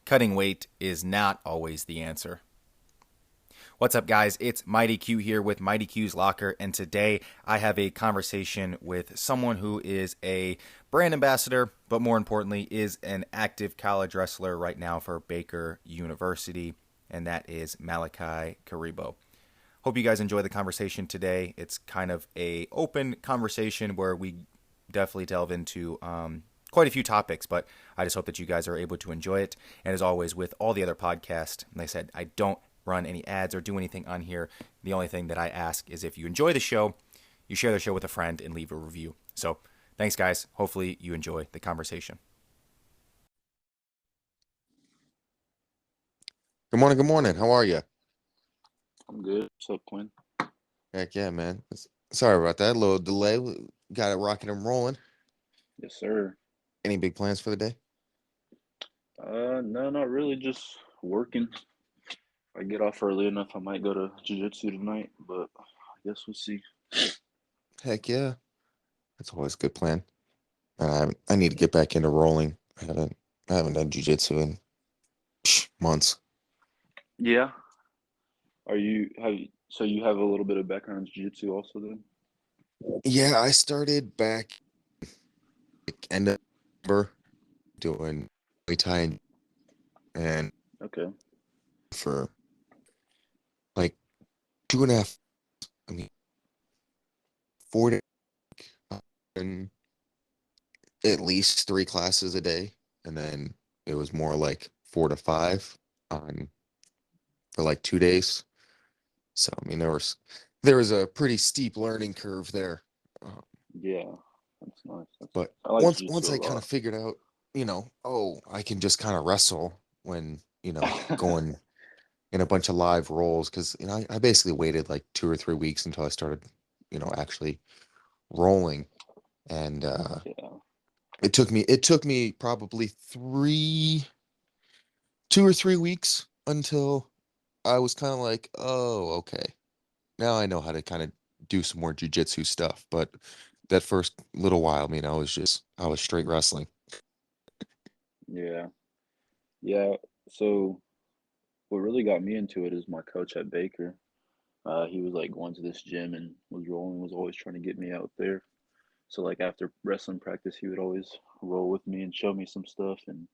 cutting weight is not always the answer. What's up, guys? It's Mighty Q here with Mighty Q's Locker, and today I have a conversation with someone who is a brand ambassador, but more importantly, is an active college wrestler right now for Baker University, and that is Malachi Karibo. Hope you guys enjoy the conversation today. It's kind of a open conversation where we definitely delve into quite a few topics, but I just hope that you guys are able to enjoy it. And as always, with all the other podcasts, like I said, I don't run any ads or do anything on here. The only thing that I ask is if you enjoy the show, you share the show with a friend and leave a review. So thanks, guys. Hopefully you enjoy the conversation. Good morning. Good morning. How are you? I'm good. What's up, Quinn? Heck yeah, man. Sorry about that. A little delay. We got it rocking and rolling. Yes, sir. Any big plans for the day? No, not really. Just working. If I get off early enough, I might go to jiu-jitsu tonight, but I guess we'll see. Heck yeah. That's always a good plan. I need to get back into rolling. I haven't done jujitsu in months. Yeah. So you have a little bit of background in jiu-jitsu also then? Yeah, I started back end of November doing Muay Thai and Okay. for like 2.5, I mean 4 days and at least 3 classes a day. And then it was more like 4 to 5 on for like 2 days. So I mean there was a pretty steep learning curve there. Um, Yeah. That's nice. That's but nice. I like once jiu-jitsu I a kind of lot. figured out, oh, I can just kind of wrestle when, going in a bunch of live roles because I basically waited like 2 or 3 weeks until I started, actually rolling. And Yeah. it took me probably 2 or 3 weeks until I was kind of like, oh, okay. Now I know how to kind of do some more jujitsu stuff. But that first little while, I was straight wrestling. Yeah. Yeah. So what really got me into it is my coach at Baker. He was like going to this gym and was always trying to get me out there. So like after wrestling practice, he would always roll with me and show me some stuff, and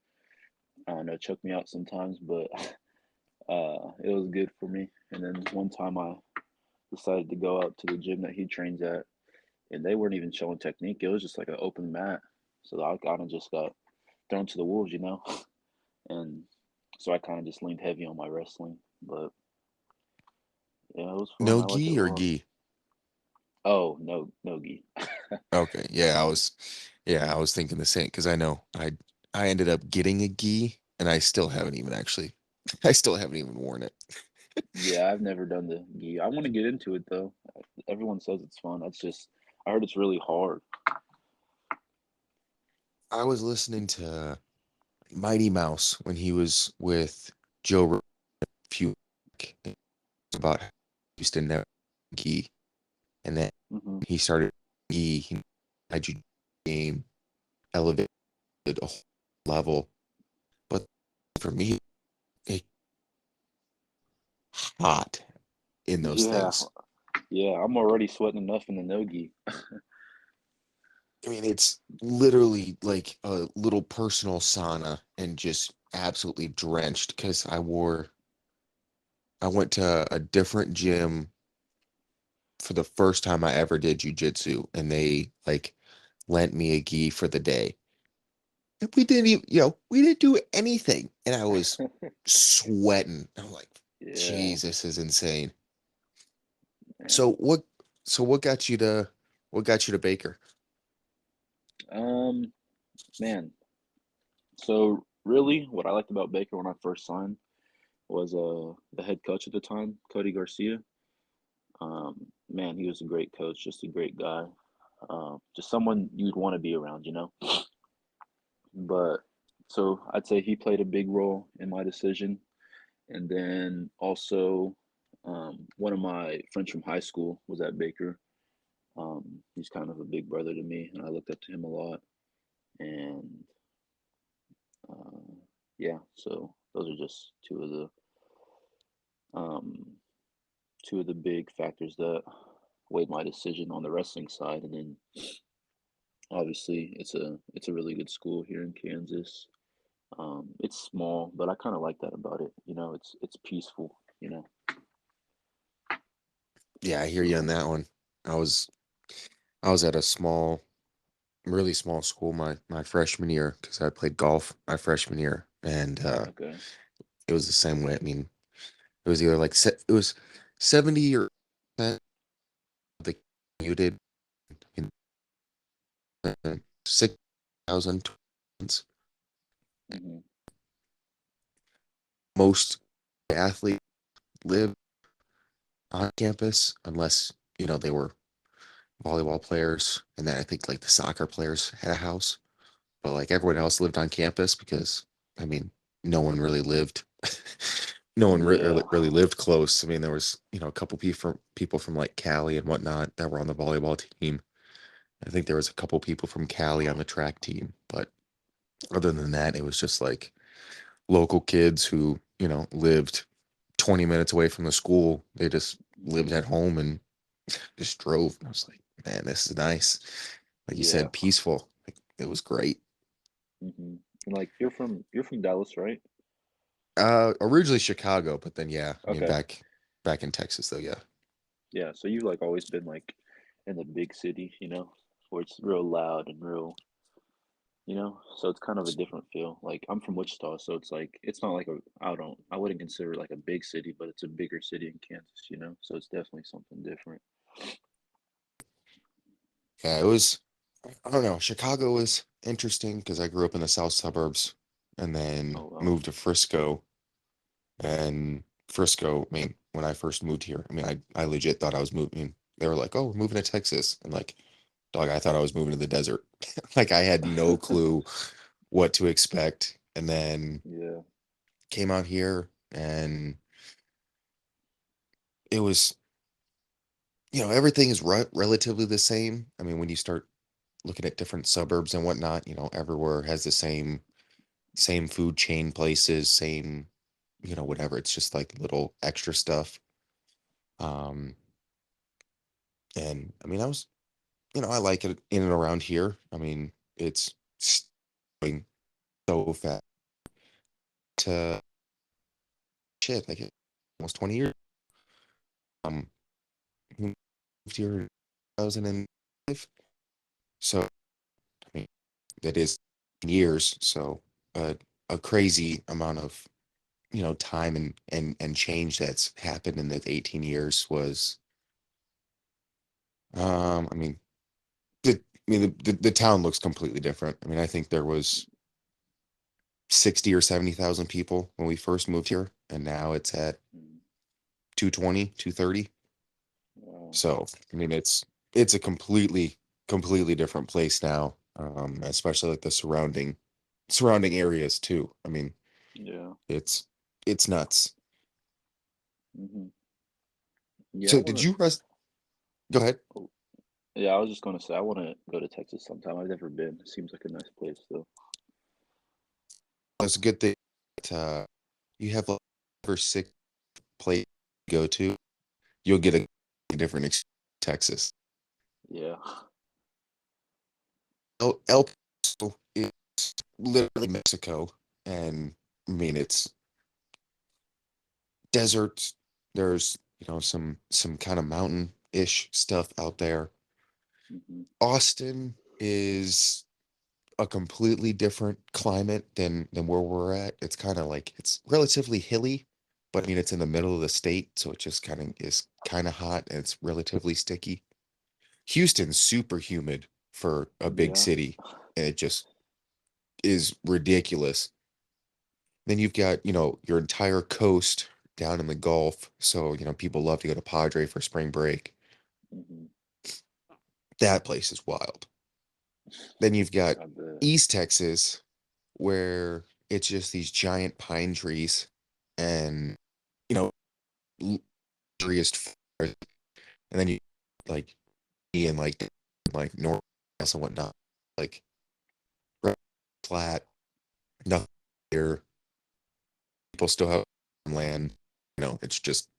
I don't know, choke me out sometimes, but it was good for me. And then one time I decided to go out to the gym that he trains at, and they weren't even showing technique. It was just like an open mat, so I kind of just got thrown to the wolves, and so I kind of just leaned heavy on my wrestling. But yeah, it was fun. No I like it gi a or lot. gi? Oh no, no gi. Okay, yeah, I was thinking the same because I ended up getting a gi and I still haven't even worn it. Yeah, I've never done the gi. I want to get into it though. Everyone says it's fun. That's just I heard it's really hard. I was listening to Mighty Mouse when he was with Joe Rogan a few about how he used to never gi, and then Hmm. he started gi. He had you game elevated a whole level, but for me, it hot in those Yeah, things. yeah. I'm already sweating enough in the no gi. I mean, it's literally like a little personal sauna and just absolutely drenched because I went to a different gym for the first time I ever did jujitsu, and they like lent me a gi for the day. And we didn't do anything, and I was sweating. I'm like, Yeah, geez, this is insane. So man. what? So what got you to Baker? Um, man. So really, what I liked about Baker when I first signed was the head coach at the time, Cody Garcia. Man, he was a great coach, just a great guy. Just someone you'd want to be around. But so I'd say he played a big role in my decision. And then also, one of my friends from high school was at Baker. He's kind of a big brother to me, and I looked up to him a lot. And uh, yeah, so Those are just um, two of the big factors that weighed my decision on the wrestling side. And then obviously it's a really good school here in Kansas. It's small, but I kind of like that about it. It's peaceful. Yeah, I hear you on So that one. I was I was at a small, really small school my freshman year because I played golf my freshman year, and okay. it was the same way. I mean, it was either like it was 70 or percent of the you did in 6,000. Hmm. Most athletes live on campus unless they were volleyball players, and then I think like the soccer players had a house, but like everyone else lived on campus because I mean, no one really lived. No one Yeah. really lived close. I mean, there was a couple people from like Cali and whatnot that were on the volleyball team. I think there was a couple people from Cali on the track team, but other than that, it was just like local kids who lived 20 minutes away from the school. They just lived Hmm. at home and just drove. And I was like, man, this is nice. Like you Yeah. said, peaceful. Like, it was great. Hmm. And like you're from Dallas, right? Originally Chicago, but then yeah, I mean Okay. back in Texas though, yeah. Yeah. So you've like always been like in the big city, where it's real loud and so it's kind of a different feel. Like I'm from Wichita, so it's like it's not like I wouldn't consider it like a big city, but it's a bigger city in Kansas. So it's definitely something different. Yeah, it was, I don't know, Chicago was interesting because I grew up in the south suburbs and then Oh well. moved to Frisco. And Frisco, I mean, when I first moved here, I mean, I legit thought I was moving. They were like, "Oh, we're moving to Texas," and like, dog, I thought I was moving to the desert. Like, I had no clue what to expect, and then Yeah. came out here, and it was, everything is relatively the same. I mean, when you start looking at different suburbs and whatnot, everywhere has the same food chain places, same, whatever. It's just like little extra stuff. Um, and I mean, I like it in and around here. I mean, it's going so fast to shit, like almost 20 years. Um, moved here in 2005. So, I mean, that is years. So, a crazy amount of, time and change that's happened in the 18 years was, I mean, the town looks completely different. I mean, I think there was 60 or 70,000 people when we first moved here, and now it's at Mm. 220, 230. Wow. So, I mean, it's a completely different place now, especially like the surrounding areas too. I mean, Yeah. it's it's nuts. Hmm. Yeah. I So, did wanna. you rest? Go ahead. Oh, yeah. I was just gonna say I wanna go to Texas sometime. I've never been. It seems like a nice place though. That's a good thing that you have like over six place to go to. You'll get a different Texas. Yeah. El Paso is literally Mexico, and I mean it's deserts. There's some kind of mountain-ish stuff out there. Hmm. Austin is a completely different climate than where we're at. It's kind of like it's relatively hilly, but I mean it's in the middle of the state, so it just kind of hot and it's relatively sticky. Houston's super humid for a big Yeah. city, and it just is ridiculous. Then you've got, your entire coast down in the Gulf. So, people love to go to Padre for spring break. Hmm. That place is wild. Then you've got I bet. East Texas, where it's just these giant pine trees and, you know, treeiest forest. And then you like in like North and whatnot, like flat, nothing here. people still have land, it's just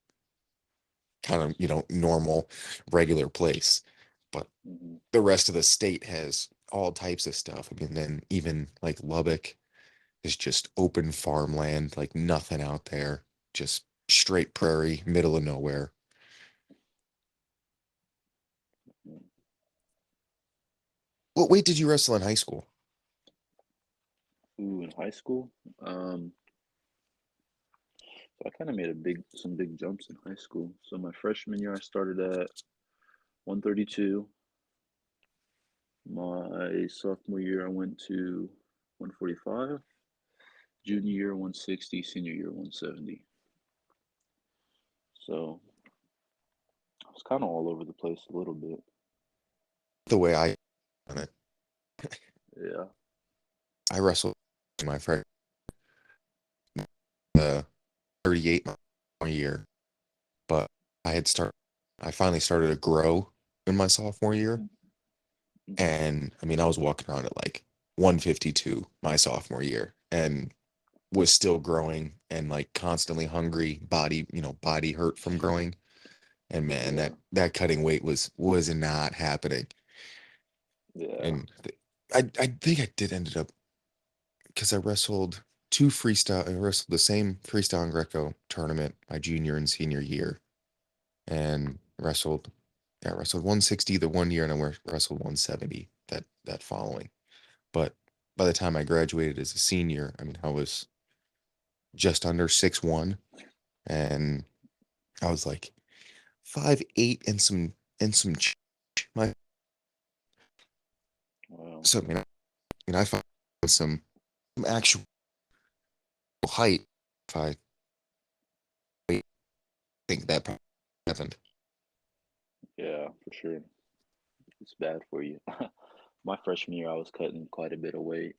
kind of, normal, regular place. But Hmm. the rest of the state has all types of stuff. I mean, then even like Lubbock is just open farmland, like nothing out there, just straight prairie, middle of nowhere. What weight did you wrestle in high school? Ooh, in high school, um, so I kind of made some big jumps in high school. So my freshman year, I started at 132. My sophomore year, I went to 145. Junior year, 160. Senior year, 170. So I was kind of all over the place a little bit. The way I done it, Yeah. I wrestled in my freshman uh, 38 my year, but I had started, I finally started to grow in my sophomore year. Hmm. And I mean, I was walking around at like 152 my sophomore year and was still growing and like constantly hungry, body hurt from growing. And man, Yeah. that cutting weight was not happening. Yeah. And I think I did ended up because I wrestled two freestyle. I wrestled the same freestyle and Greco tournament my junior and senior year, and wrestled. Yeah, I wrestled 160 the one year, and I wrestled 170 that following. But by the time I graduated as a senior, I mean I was just under 6'1", and I was like 5'8" and some my Wow. so I found some actual height if I think that probably happened. Yeah, for sure. It's bad for you. My freshman year, I was cutting quite a bit of weight.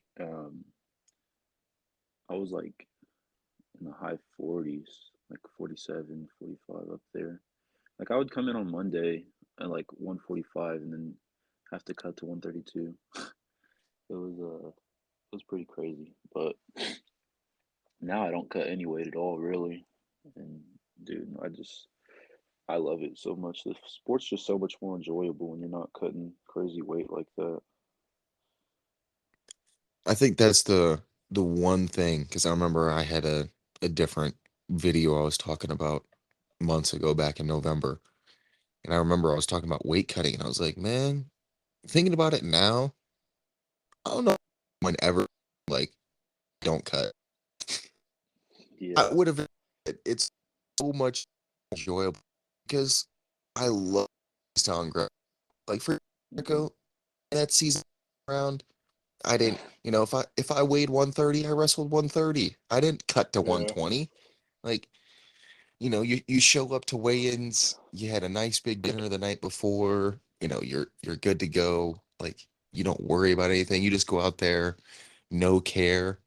I was like in the high 40s, like 47, 45 up there. Like I would come in on Monday at like 145 and then have to cut to 132. It was pretty crazy. But now I don't cut any weight at all, really. And dude, I love it so much. The sport's just so much more enjoyable when you're not cutting crazy weight like that. I think that's the one thing because I remember I had a different video I was talking about months ago back in November, and I remember I was talking about weight cutting, and I was like, man, thinking about it now, I don't know whenever like don't cut. I Yeah. would have. It's so much enjoyable because I love freestyle and Greco. Like for Hmm. Greco, that season round, I didn't. If I weighed 130, I wrestled 130. I didn't cut to Yeah. 120. Like, you show up to weigh-ins, you had a nice big dinner the night before, you're good to go. Like, you don't worry about anything. You just go out there, no care.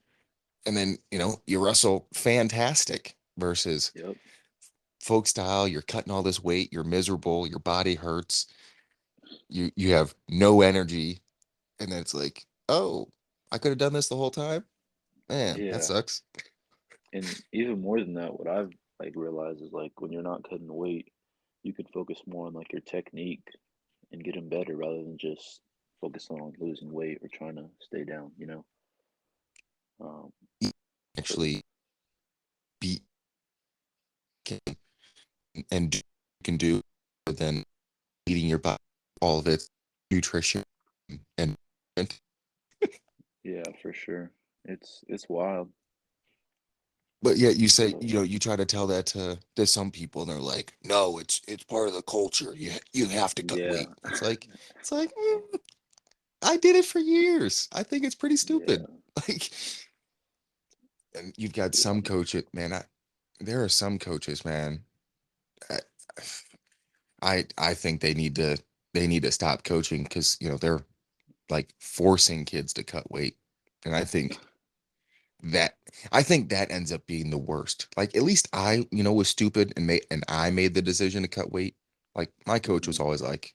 And then, you wrestle fantastic versus Yep. folk style. You're cutting all this weight, you're miserable, your body hurts, you have no energy, and then it's like, oh, I could have done this the whole time. Man, that Yeah. sucks. And even more than that, what I've like realized is like when you're not cutting weight, you can focus more on like your technique and getting better rather than just focusing on losing weight or trying to stay down, you know? Um, so Actually, be can and can do than eating your body all of its nutrition and yeah, for sure. It's wild. but yet you say, But you try to tell that to some people and they're like, no, it's part of the culture. You have to cut yeah, weight. It's like I did it for years. I think it's pretty stupid. yeah, Like, and you've got yeah, some coaches, man. There are some coaches, man. I, I think they need to stop coaching because they're like forcing kids to cut weight, and that I think that ends up being the worst. Like at least I was stupid and I made the decision to cut weight. Like my coach was hmm, always like,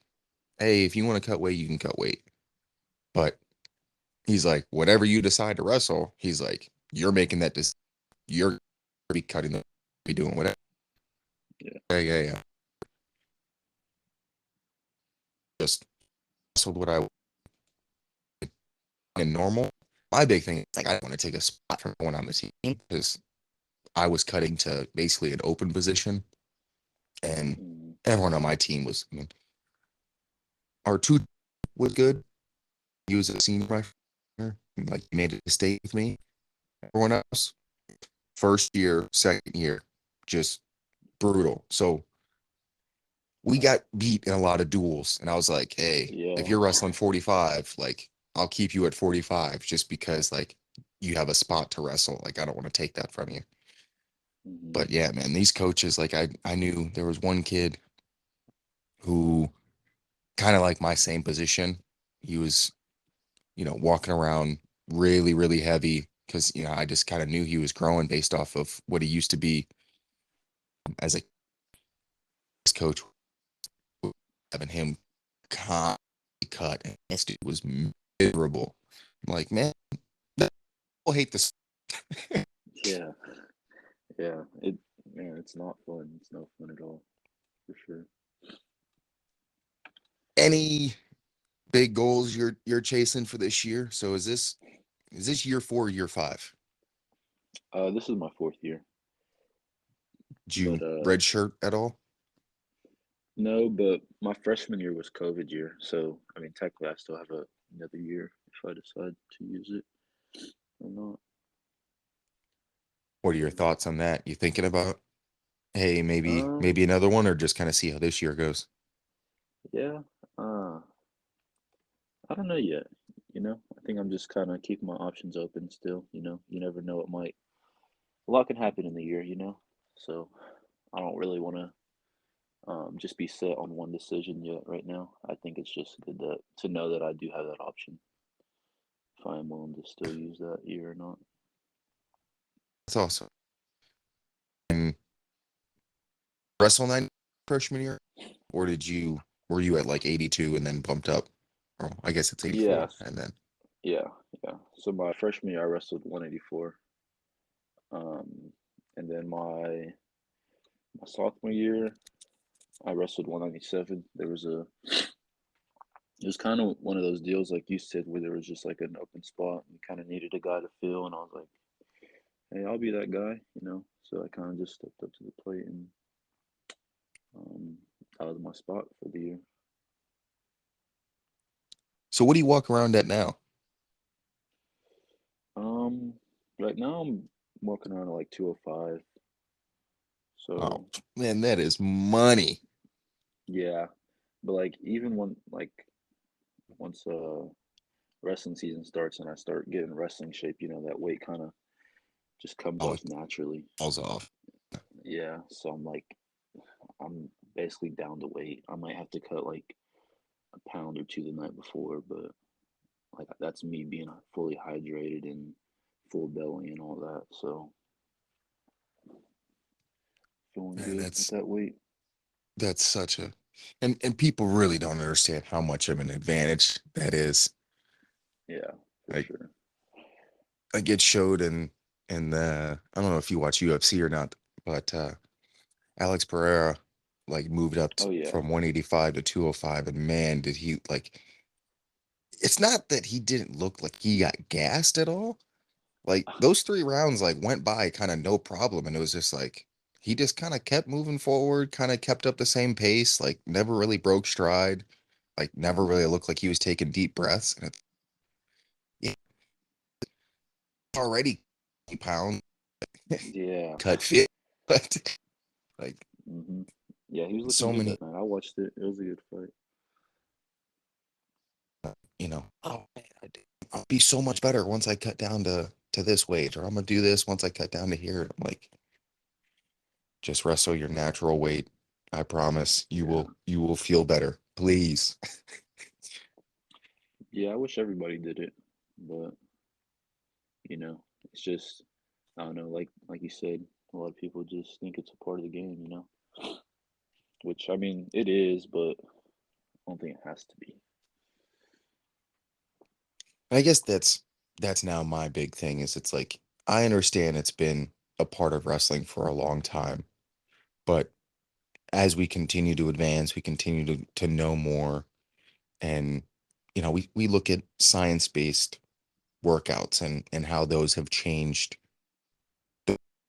"Hey, if you want to cut weight, you can cut weight." But he's like, "Whatever you decide to wrestle," he's like, "You're making that decision. You're be cutting the, be doing whatever. Yeah. Yeah. Just wrestled what I in normal. My big thing is like I don't want to take a spot from one on the team because I was cutting to basically an open position, and Mm, everyone on my team was. I mean, our two was good. He was a senior freshman, like he made a mistake with me. Everyone else, first year, second year, just brutal. So we got beat in a lot of duels, and I was like, hey, if yeah. you're wrestling 45, like I'll keep you at 45 just because like you have a spot to wrestle. Like I don't want to take that from you. Hmm. But yeah, man, these coaches, like I knew there was one kid who kind of like my same position. He was, walking around really heavy because, I just kind of knew he was growing based off of what he used to be as a coach, having him constantly cut. And this dude was miserable. I'm like, man, people hate this. Yeah. Yeah. It's not fun. It's not fun at all, for sure. Any big goals you're chasing for this year? So is this year 4 or year 5? This is my fourth year, Did but you red shirt at all? no, but my freshman year was COVID year, so I mean, technically, I still have another year if I decide to use it or not. What are your So, thoughts on that? You thinking about, hey, maybe um, maybe another one, or just kind of see how this year goes? yeah, uh, I don't know yet. I think I'm just kind of keeping my options open still. You never know a lot can happen in the year. So I don't really want to just be set on one decision yet right now. I think it's just good to know that I do have that option if I am willing to still use that year or not. That's awesome. And wrestle night freshman year, or were you at like 82 and then bumped up? Oh, I guess it's 84 Yes, and then yeah, yeah. So my freshman year, I wrestled 184. Um, and then my sophomore year, I wrestled 197. It was kind of one of those deals, like you said, where there was just like an open spot and you kind of needed a guy to fill. And I was like, hey, I'll be that guy. So I kind of just stepped up to the plate and um, that was my spot for the year. so what do you walk around at now? Um, right now I'm walking around at like 205. Oh So man, that is money. yeah, but like even when like once wrestling season starts and I start getting wrestling shape, that weight kind of just comes Oh, off it naturally. falls off. Yeah, so I'm basically down to weight. I might have to cut like a pound or two the night before, but like that's me being fully hydrated and full belly and all that. So feeling Man, good with that weight. that's such a, and people really don't understand how much of an advantage that is. Yeah, for Like sure. I get showed in the, I don't know if you watch UFC or not, but Alex Pereira like moved up Oh yeah. from 185 to 205, and man, did he like, it's not that he didn't look like he got gassed at all. Like those 3 rounds like went by kind of no problem, and it was just like he just kind of kept moving forward, kind of kept up the same pace, like never really broke stride, like never Hmm. really looked like he was taking deep breaths. And it's, yeah, already pound Yeah. cut fit, but like Hmm. Yeah, he was looking so good many, that night. I watched it. It was a good fight. oh man, I'll be so much better once I cut down to this weight, or I'm gonna do this once I cut down to here. I'm like, just wrestle your natural weight. I promise Yeah. you will feel better. Please. Yeah, I wish everybody did it, but it's just I don't know, like you said, a lot of people just think it's a part of the game. Which I mean it is, but I don't think it has to be. I guess that's now my big thing is it's like I understand it's been a part of wrestling for a long time, but as we continue to advance, we continue to know more, and we look at science-based workouts and how those have changed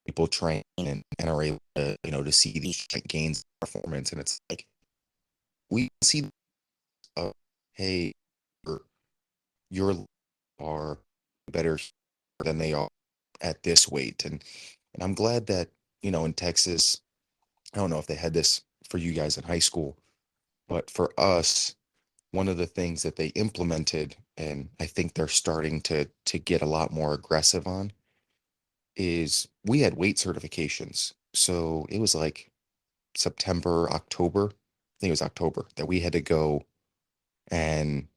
people train and are able to to see these gains in performance, and it's like we see hey, your your are better than they are at this weight, and I'm glad that in Texas, I don't know if they had this for you guys in high school, but for us, one of the things that they implemented, and I think they're starting to get a lot more aggressive on, is we had weight certifications. So it was like September, October, I think it was October, that we had to go, and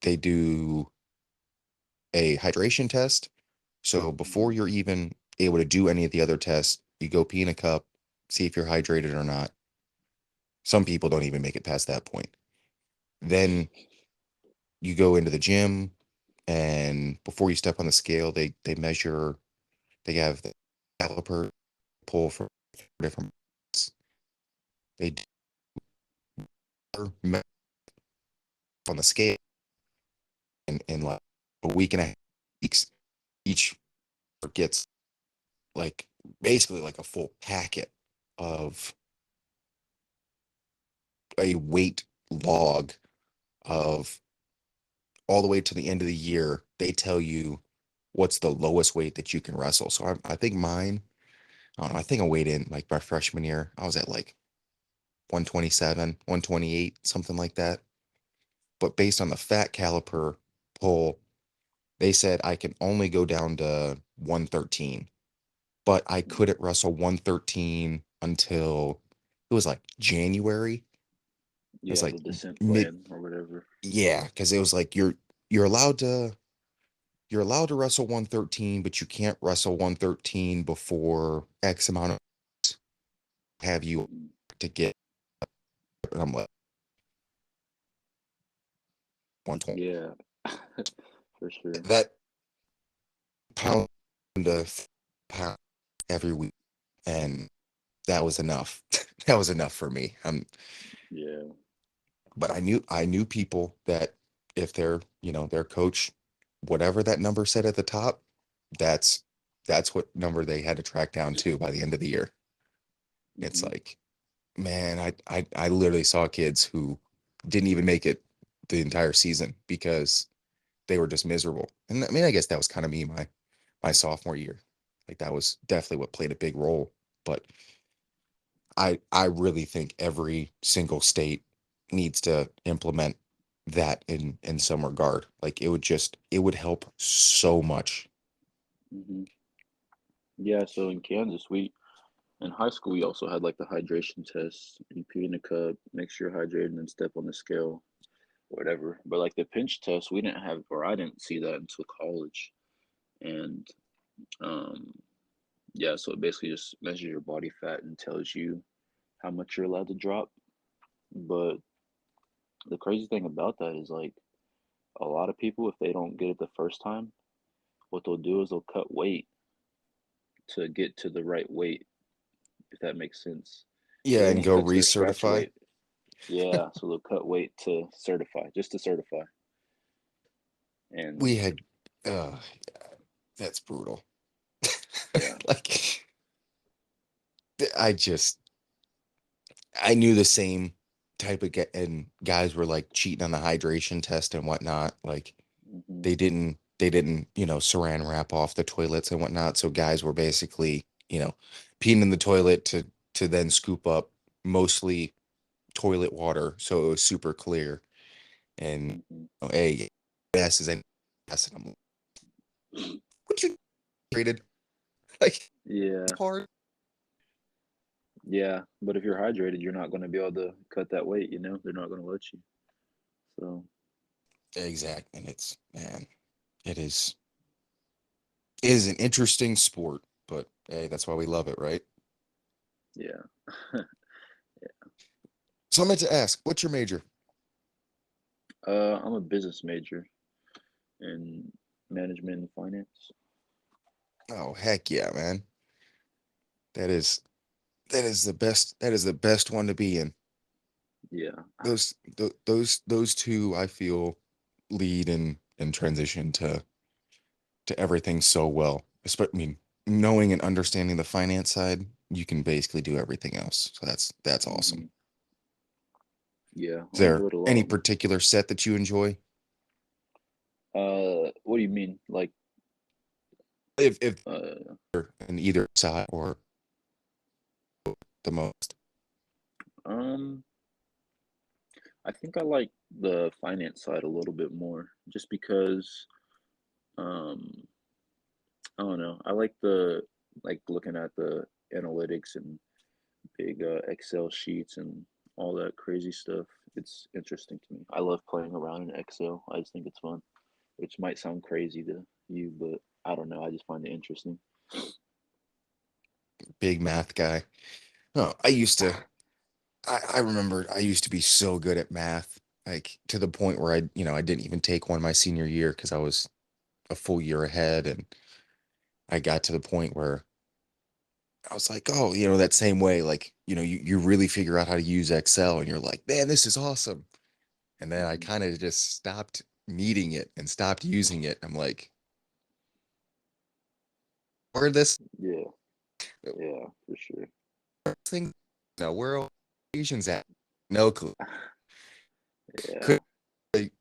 they do a hydration test. So before Mhm. you're even able to do any of the other tests, you go pee in a cup, see if you're hydrated or not. Some people don't even make it past that point. Then you go into the gym, and before you step on the scale, they measure. They have the caliper pull for different. They do on the scale in like a week and a half weeks. Each gets like basically like a full packet of a weight log of all the way to the end of the year. They tell you what's the lowest weight that you can wrestle. So I think mine, I don't know, I think I weighed in like my freshman year. I was at like 127, 128, something like that. But based on the fat caliper pull, they said I can only go down to 113, but I Mm. couldn't wrestle 113 until it was like January. It was Yeah, like the descent mid, plan or whatever. yeah, because it was like you're allowed to wrestle 113, but you can't wrestle 113 before X amount of have you Mhm. to get. And I'm like 120. Yeah, for sure. That pound to pound every week, and that was enough. That was enough for me. Yeah. But I knew people that if their coach, whatever that number said at the top, that's that's what number they had to track down to by the end of the year. It's Hmm. like, man, I literally saw kids who didn't even make it the entire season because they were just miserable. And I mean, I guess that was kind of me my sophomore year. Like that was definitely what played a big role. But I really think every single state needs to implement that in some regard. Like it would help so much. Hmm. Yeah, so in Kansas, in high school, we also had like the hydration test. You pee in a cup, make sure you're hydrated, and then step on the scale, whatever. But like the pinch test, we didn't have, or I didn't see that until college. And um, yeah, so it basically just measures your body fat and tells you how much you're allowed to drop. But the crazy thing about that is like a lot of people, if they don't get it the first time, what they'll do is they'll cut weight to get to the right weight, if that makes sense. So Yeah, they and won't go cut to their scratch recertify. weight. Yeah, so they'll cut weight to certify, just to certify. And We had uh that's brutal. yeah. Like I just I knew the same type of and guys were like cheating on the hydration test and whatnot. Like Hmm. they didn't, saran wrap off the toilets and whatnot. So guys were basically, peeing in the toilet to then scoop up mostly toilet water. So it was super clear. And Hmm. hey, best is any best. And I'm like, what you rated? Like Yeah, it's hard. yeah. But if you're hydrated, you're not going to be able to cut that weight, you know? They're not going to let you. So, Exactly. And it's man, it is an interesting sport, but hey, that's why we love it, right? yeah. So I meant to ask, what's your major? I'm a business major in management and finance. Oh, heck yeah, man. That is that is the best one to be in. Yeah. Those two I feel lead and transition to everything so well. I mean, knowing and understanding the finance side, you can basically do everything else. So that's awesome. hmm Yeah, Is I there enjoyed a any lot. particular set that you enjoy? What do you mean? Like, If uh, they're in either side or the most. um, I think I like the finance side a little bit more, just because, um, I don't know. I like looking at the analytics and big Excel sheets and all that crazy stuff. It's interesting to me. I love playing around in Excel. I just think it's fun, which might sound crazy to you, but I don't know. I just find it interesting. Big math guy. Oh, I remember I used to be so good at math, like to the point where I didn't even take one my senior year because I was a full year ahead. And I got to the point where I was like, oh, that same way, like, you really figure out how to use Excel and you're like, man, this is awesome. And then I hmm kind of just stopped needing it and stopped using it. I'm like, where this Yeah, yeah, for sure. thing, no, where are all Asians at? No clue. Yeah, Could like,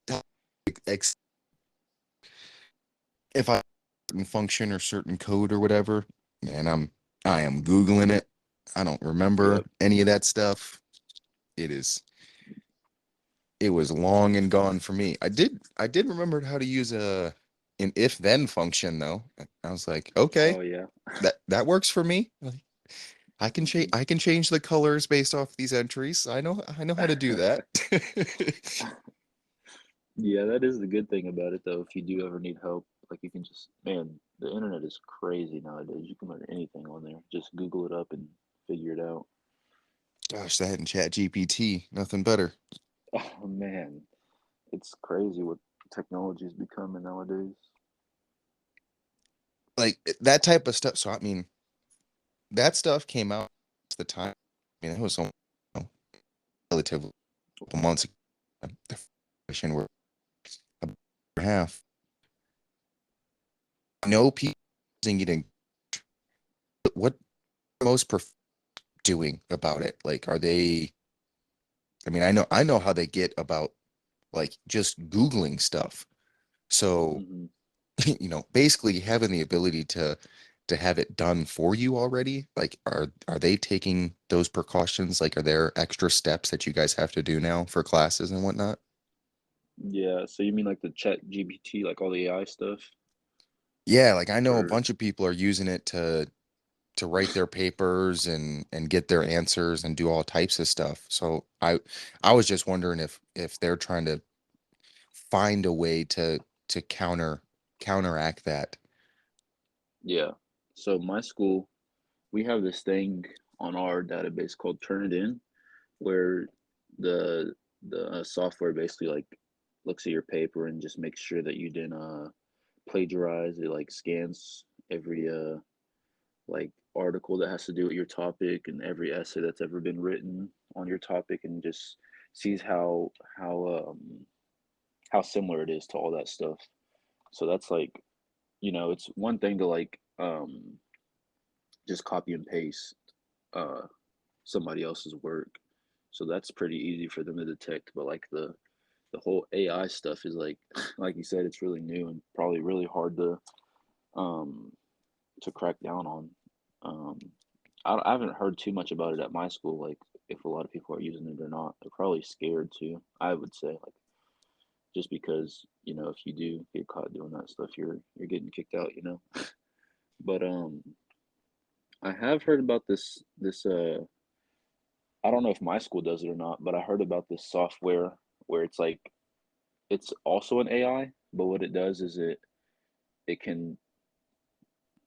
if I certain function or certain code or whatever, man, I am Googling it. I don't remember yep. any of that stuff. It is it was long and gone for me. I did remember how to use an if then function though. I was like, okay, Oh yeah. that works for me. Like, hmm I can change the colors based off these entries. I know how to do that. Yeah, that is the good thing about it though. If you do ever need help, like you can just, man, the internet is crazy nowadays. You can learn anything on there. Just Google it up and figure it out. Gosh, that and Chat GPT, nothing better. Oh man, it's crazy what technology is becoming nowadays. Like that type of stuff. So I mean, that stuff came out at the time. I mean, it was so relatively a couple months ago. The version were about half. I know people using it in what most doing about it. Like, are they? I mean, I know how they get about like just Googling stuff. So, hmm basically having the ability to have it done for you already. Like, are they taking those precautions? Like, are there extra steps that you guys have to do now for classes and whatnot? Yeah, so you mean like the Chat GPT, like all the AI stuff, Yeah, like I know a or bunch of people are using it to write their papers and get their answers and do all types of stuff. So I was just wondering if they're trying to find a way to counteract that. yeah. So my school, we have this thing on our database called Turn It In, where the the software basically like looks at your paper and just makes sure that you didn't plagiarize. It like scans every like article that has to do with your topic and every essay that's ever been written on your topic, and just sees how similar it is to all that stuff. So that's like, it's one thing to like just copy and paste uh somebody else's work. So that's pretty easy for them to detect. But like the whole AI stuff is like like you said, it's really new and probably really hard um to crack down on. Um I haven't heard too much about it at my school, like if a lot of people are using it or not. They're probably scared too, I would say, like just because, if you do get caught doing that stuff, you're getting kicked out. But I have heard about this. I don't know if my school does it or not, but I heard about this software where it's like it's also an AI, but what it does is it can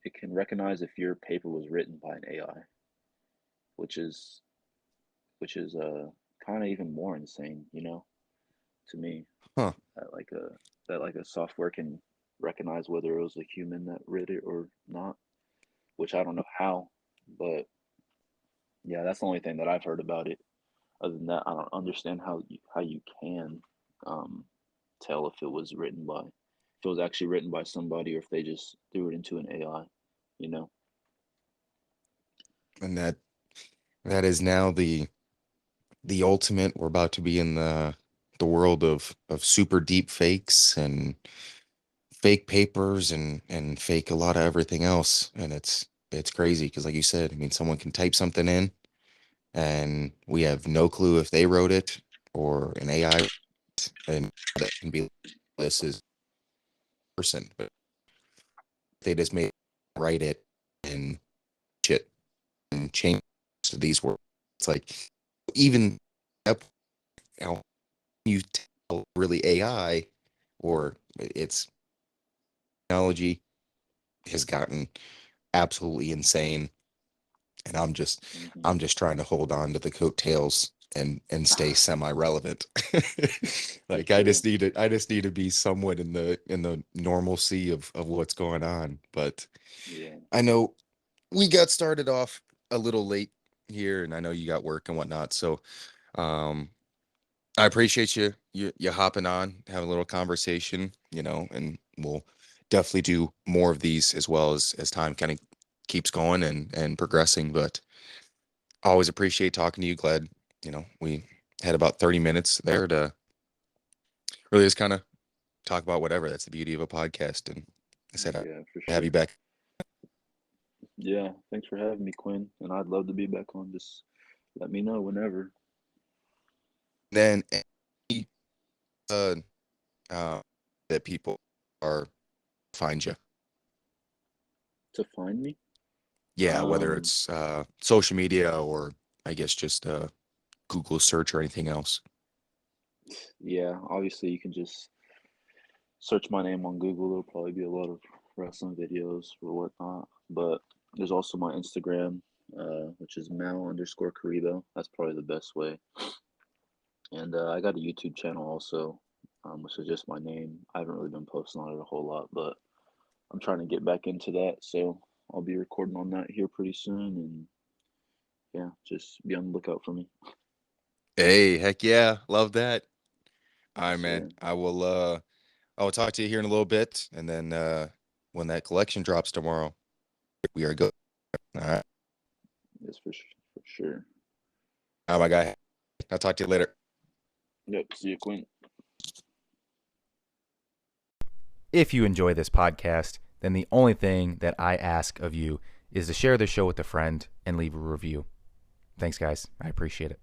it can recognize if your paper was written by an AI, which is which is kind of even more insane, to me. Huh. That like a that like a software can recognize whether it was a human that wrote it or not. which I don't know how, but yeah, that's the only thing that I've heard about it. Other than that, I don't understand how you can um, tell if it was written by, if it was actually written by somebody, or if they just threw it into an AI, you know? And that is now the ultimate. We're about to be in the world of super deep fakes and fake papers and fake a lot of everything else. And it's crazy because like you said, I mean, someone can type something in and we have no clue if they wrote it or an AI, and that can be this is person, but they just made write it and shit and change to these words. It's like even up, you know, you tell really AI or its technology has gotten absolutely insane, and Hmm. I'm just trying to hold on to the coattails and stay semi-relevant. For Like sure. I just need to be somewhat in the normalcy of what's going on. But Yeah. I know we got started off a little late here, and I know you got work and whatnot. So um I appreciate you hopping on, having a little conversation, and we'll definitely do more of these as well as time kind of keeps going and progressing. But I always appreciate talking to you. Glad, we had about 30 minutes there to really just kind of talk about whatever. That's the beauty of a podcast. And I said Yeah, for I have you sure. back Yeah, thanks for having me, Quinn. And I'd love to be back on. Just let me know whenever. then. Any, uh, uh, that people are find you. To find me? Yeah, whether Um, it's social media or I guess just Google search or anything else. yeah, obviously you can just search my name on Google. There'll probably be a lot of wrestling videos or whatnot. But there's also my Instagram, which is Mal_Karibo. That's probably the best way. And I got a YouTube channel also, which is just my name. I haven't really been posting on it a whole lot, but I'm trying to get back into that. So I'll be recording on that here pretty soon. And yeah, just be on the lookout for me. Hey, heck yeah, love that. All right, Yes, man. sir. I will talk to you here in a little bit, and then when that collection drops tomorrow, we are good. All right. Yes, for sure. All right, my guy. I'll talk to you later. Yep. See you, Quinn. If you enjoy this podcast, then the only thing that I ask of you is to share the show with a friend and leave a review. Thanks, guys. I appreciate it.